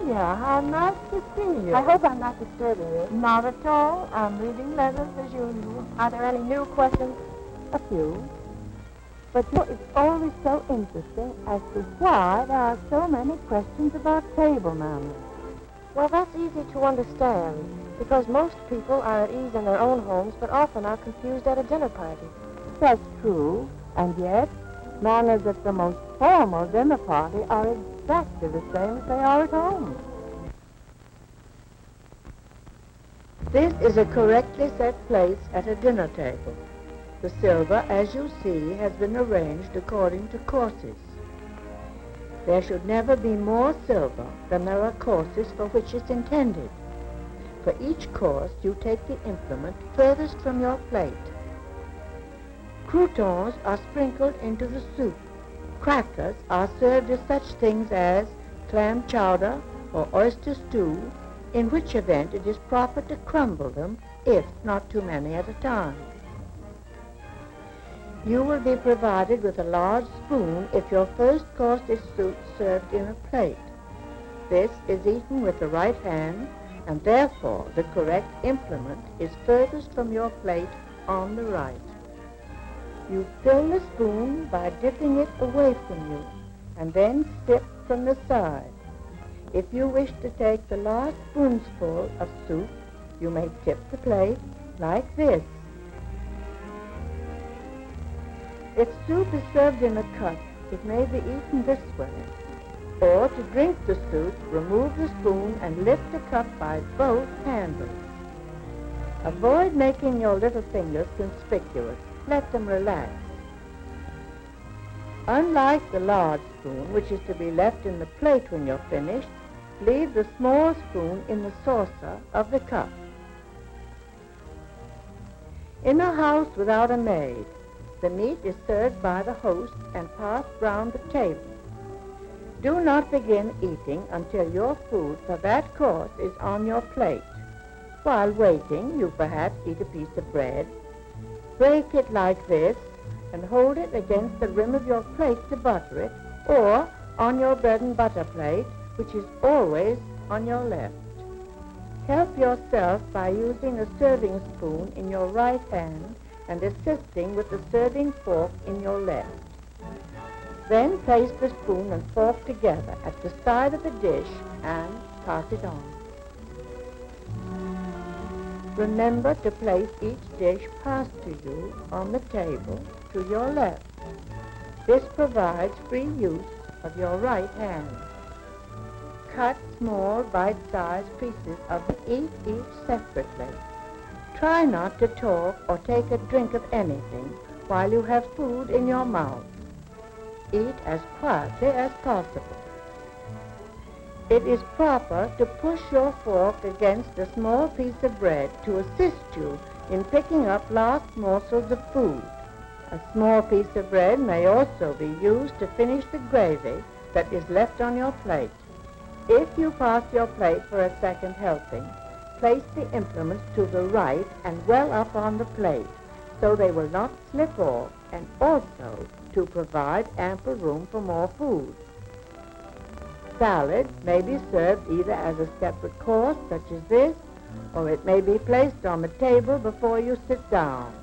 Sonia, how nice to see you. I hope I'm not disturbing you. Not at all. I'm reading letters as usual. Are there any new questions? A few. But it's always so interesting as to why there are so many questions about table manners. Well, that's easy to understand, because most people are at ease in their own homes, but often are confused at a dinner party. That's true, and yet manners at the most formal dinner party are exactly the same as they are at home. This is a correctly set place at a dinner table. The silver, as you see, has been arranged according to courses. There should never be more silver than there are courses for which it's intended. For each course, you take the implement furthest from your plate. Croutons are sprinkled into the soup. Crackers are served as such things as clam chowder or oyster stew, in which event it is proper to crumble them, if not too many at a time. You will be provided with a large spoon if your first course is served in a plate. This is eaten with the right hand, and therefore the correct implement is furthest from your plate on the right. You fill the spoon by dipping it away from you, and then sip from the side. If you wish to take the last spoonful of soup, you may tip the plate like this. If soup is served in a cup, it may be eaten this way. Or to drink the soup, remove the spoon and lift the cup by both handles. Avoid making your little fingers conspicuous. Let them relax. Unlike the large spoon, which is to be left in the plate when you're finished, leave the small spoon in the saucer of the cup. In a house without a maid, the meat is served by the host and passed round the table. Do not begin eating until your food for that course is on your plate. While waiting, you perhaps eat a piece of bread. Break it like this and hold it against the rim of your plate to butter it, or on your bread and butter plate, which is always on your left. Help yourself by using a serving spoon in your right hand and assisting with the serving fork in your left. Then place the spoon and fork together at the side of the dish and pass it on. Remember to place each dish passed to you on the table to your left. This provides free use of your right hand. Cut small bite-sized pieces of each separately. Try not to talk or take a drink of anything while you have food in your mouth. Eat as quietly as possible. It is proper to push your fork against a small piece of bread to assist you in picking up last morsels of food. A small piece of bread may also be used to finish the gravy that is left on your plate. If you pass your plate for a second helping, place the implements to the right and well up on the plate so they will not slip off, and also to provide ample room for more food. Salad may be served either as a separate course, such as this, or it may be placed on the table before you sit down.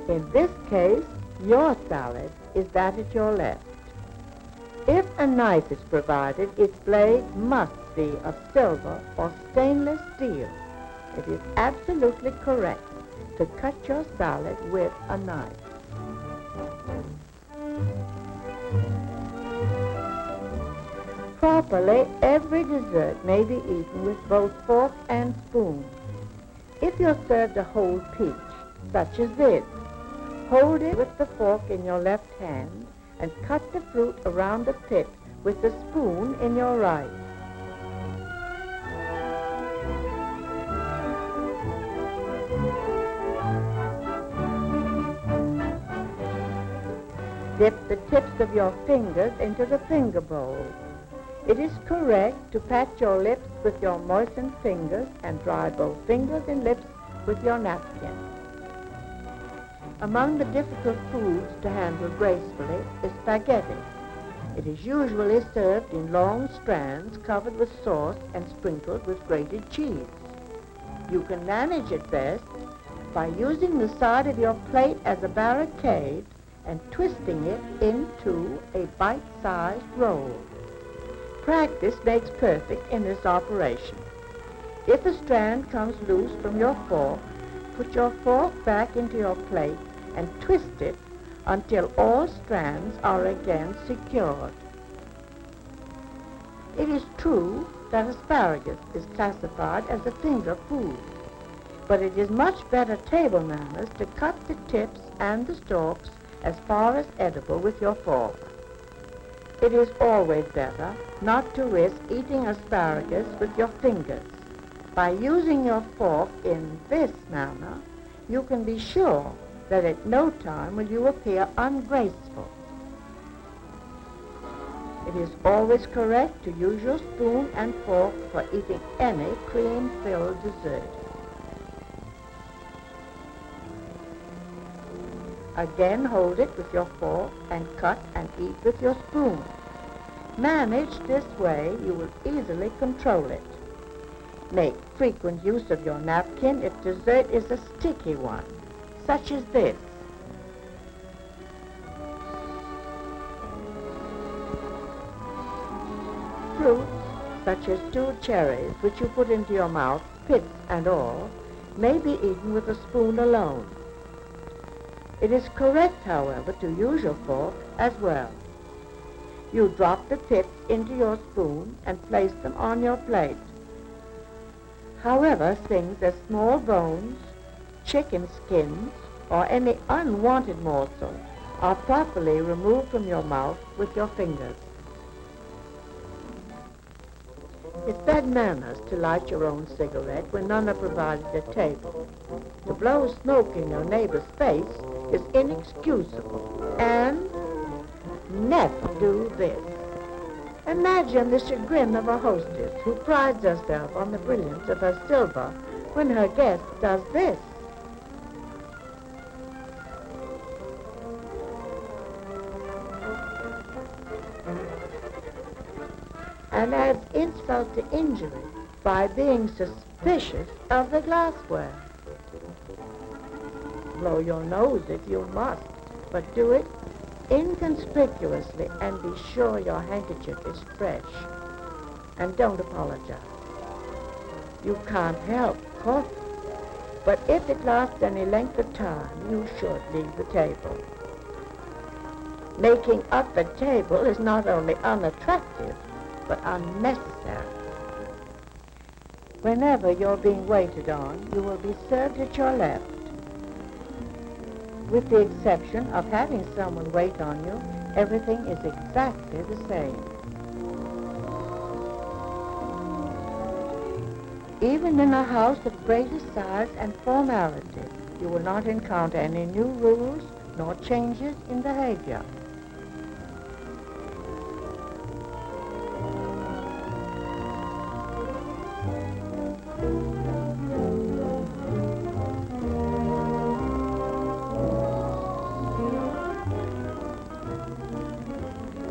In this case, your salad is that at your left. If a knife is provided, its blade must be of silver or stainless steel. It is absolutely correct to cut your salad with a knife. Properly, every dessert may be eaten with both fork and spoon. If you're served a whole peach, such as this, hold it with the fork in your left hand and cut the fruit around the pit with the spoon in your right. Dip the tips of your fingers into the finger bowl. It is correct to pat your lips with your moistened fingers and dry both fingers and lips with your napkin. Among the difficult foods to handle gracefully is spaghetti. It is usually served in long strands covered with sauce and sprinkled with grated cheese. You can manage it best by using the side of your plate as a barricade and twisting it into a bite-sized roll. Practice makes perfect in this operation. If a strand comes loose from your fork, put your fork back into your plate and twist it until all strands are again secured. It is true that asparagus is classified as a finger food, but it is much better table manners to cut the tips and the stalks as far as edible with your fork. It is always better not to risk eating asparagus with your fingers. By using your fork in this manner, you can be sure that at no time will you appear ungraceful. It is always correct to use your spoon and fork for eating any cream-filled dessert. Again, hold it with your fork and cut and eat with your spoon. Managed this way, you will easily control it. Make frequent use of your napkin if dessert is a sticky one, such as this. Fruits, such as stewed cherries, which you put into your mouth, pits and all, may be eaten with a spoon alone. It is correct, however, to use your fork as well. You drop the pits into your spoon and place them on your plate. However, things as small bones, chicken skins, or any unwanted morsel are properly removed from your mouth with your fingers. It's bad manners to light your own cigarette when none are provided at table. To blow smoke in your neighbor's face is inexcusable, and never do this. Imagine the chagrin of a hostess who prides herself on the brilliance of her silver when her guest does this. And adds insult to injury by being suspicious of the glassware. Blow your nose if you must, but do it inconspicuously and be sure your handkerchief is fresh. And don't apologize. You can't help coughing, but if it lasts any length of time, you should leave the table. Making up a table is not only unattractive, but unnecessary. Whenever you're being waited on, you will be served at your left. With the exception of having someone wait on you, everything is exactly the same. Even in a house of greater size and formality, you will not encounter any new rules nor changes in behavior.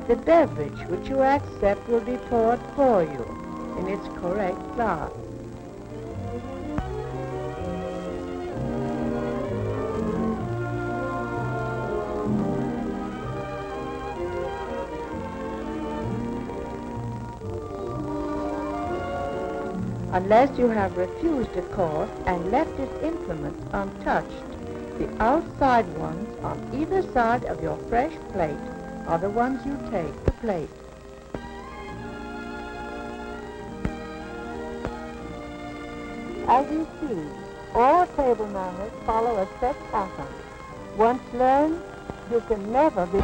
The beverage which you accept will be poured for you in its correct glass. Unless you have refused a course and left its implements untouched, the outside ones on either side of your fresh plate are the ones you take the plate. As you see, all table manners follow a set pattern. Once learned, you can never be